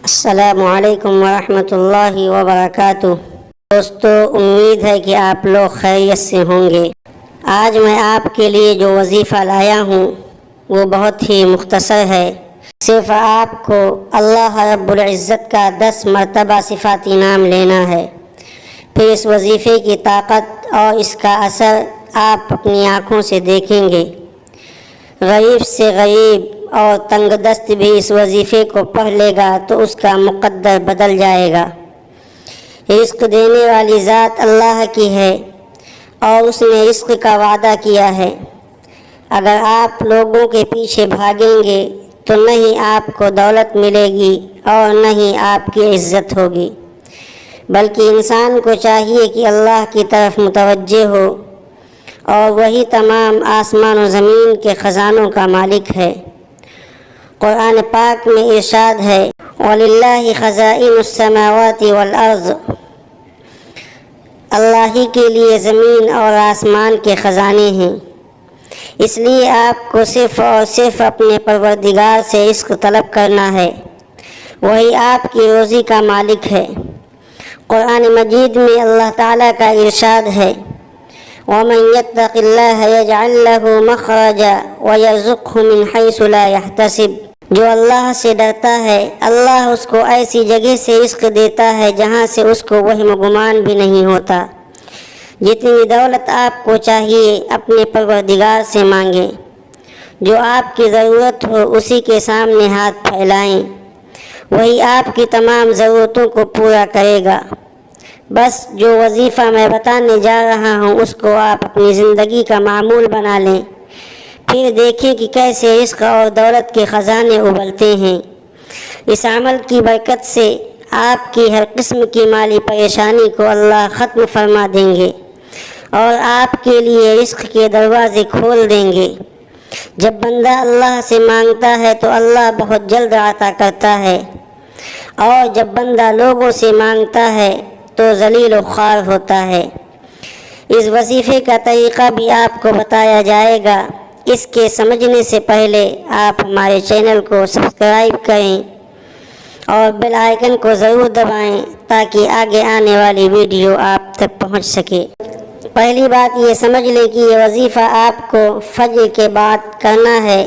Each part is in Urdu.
السلام علیکم ورحمۃ اللہ وبرکاتہ۔ دوستو، امید ہے کہ آپ لوگ خیریت سے ہوں گے۔ آج میں آپ کے لیے جو وظیفہ لایا ہوں وہ بہت ہی مختصر ہے۔ صرف آپ کو اللہ رب العزت کا 10 مرتبہ صفاتی نام لینا ہے۔ پھر اس وظیفے کی طاقت اور اس کا اثر آپ اپنی آنکھوں سے دیکھیں گے۔ غریب سے غریب اور تنگ دست بھی اس وظیفے کو پڑھ لے گا تو اس کا مقدر بدل جائے گا۔ رزق دینے والی ذات اللہ کی ہے اور اس نے رزق کا وعدہ کیا ہے۔ اگر آپ لوگوں کے پیچھے بھاگیں گے تو نہ ہی آپ کو دولت ملے گی اور نہ ہی آپ کی عزت ہوگی، بلکہ انسان کو چاہیے کہ اللہ کی طرف متوجہ ہو، اور وہی تمام آسمان و زمین کے خزانوں کا مالک ہے۔ قرآن پاک میں ارشاد ہے، وَلِلَّهِ خَزَائِنُ السَّمَاوَاتِ وَالْأَرْضِ، اللہ ہی کے لیے زمین اور آسمان کے خزانے ہیں۔ اس لیے آپ کو صرف اور صرف اپنے پروردگار سے رزق طلب کرنا ہے، وہی آپ کی روزی کا مالک ہے۔ قرآن مجید میں اللہ تعالیٰ کا ارشاد ہے، وَمَن يَتَّقِ اللَّهَ يَجْعَل لَّهُ مَخْرَجًا وَيَرْزُقْهُ مِنْ حَيْثُ لَا يَحْتَسِبُ، جو اللہ سے ڈرتا ہے اللہ اس کو ایسی جگہ سے رزق دیتا ہے جہاں سے اس کو وہم و گمان بھی نہیں ہوتا۔ جتنی دولت آپ کو چاہیے اپنے پروردگار سے مانگیں، جو آپ کی ضرورت ہو اسی کے سامنے ہاتھ پھیلائیں، وہی آپ کی تمام ضرورتوں کو پورا کرے گا۔ بس جو وظیفہ میں بتانے جا رہا ہوں اس کو آپ اپنی زندگی کا معمول بنا لیں، پھر دیکھیں کہ کیسے رزق اور دولت کے خزانے ابلتے ہیں۔ اس عمل کی برکت سے آپ کی ہر قسم کی مالی پریشانی کو اللہ ختم فرما دیں گے اور آپ کے لیے رزق کے دروازے کھول دیں گے۔ جب بندہ اللہ سے مانگتا ہے تو اللہ بہت جلد عطا کرتا ہے، اور جب بندہ لوگوں سے مانگتا ہے تو ذلیل و خوار ہوتا ہے۔ اس وظیفے کا طریقہ بھی آپ کو بتایا جائے گا۔ اس کے سمجھنے سے پہلے آپ ہمارے چینل کو سبسکرائب کریں اور بیل آئیکن کو ضرور دبائیں تاکہ آگے آنے والی ویڈیو آپ تک پہنچ سکے۔ پہلی بات یہ سمجھ لیں کہ یہ وظیفہ آپ کو فجر کے بعد کرنا ہے،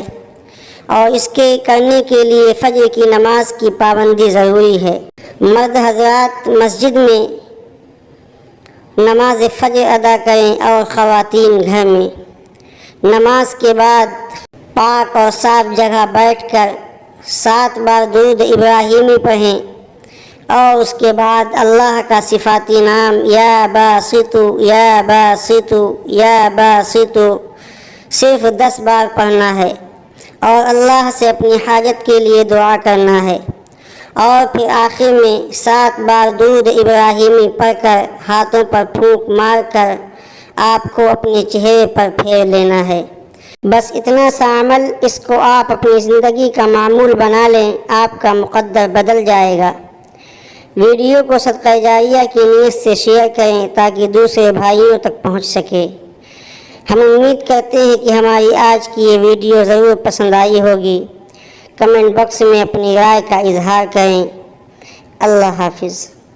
اور اس کے کرنے کے لیے فجر کی نماز کی پابندی ضروری ہے۔ مرد حضرات مسجد میں نماز فجر ادا کریں اور خواتین گھر میں۔ نماز کے بعد پاک اور صاف جگہ بیٹھ کر 7 بار درود ابراہیمی پڑھیں، اور اس کے بعد اللہ کا صفاتی نام یا باسطو یا باسطو یا باسطو صرف 10 بار پڑھنا ہے، اور اللہ سے اپنی حاجت کے لیے دعا کرنا ہے، اور پھر آخر میں 7 بار درود ابراہیمی پڑھ کر ہاتھوں پر پھونک مار کر آپ کو اپنے چہرے پر پھیر لینا ہے۔ بس اتنا سا عمل، اس کو آپ اپنی زندگی کا معمول بنا لیں، آپ کا مقدر بدل جائے گا۔ ویڈیو کو صدقہ جاریہ کی نیت سے شیئر کریں تاکہ دوسرے بھائیوں تک پہنچ سکے۔ ہم امید کرتے ہیں کہ ہماری آج کی یہ ویڈیو ضرور پسند آئی ہوگی۔ کمنٹ باکس میں اپنی رائے کا اظہار کریں۔ اللہ حافظ۔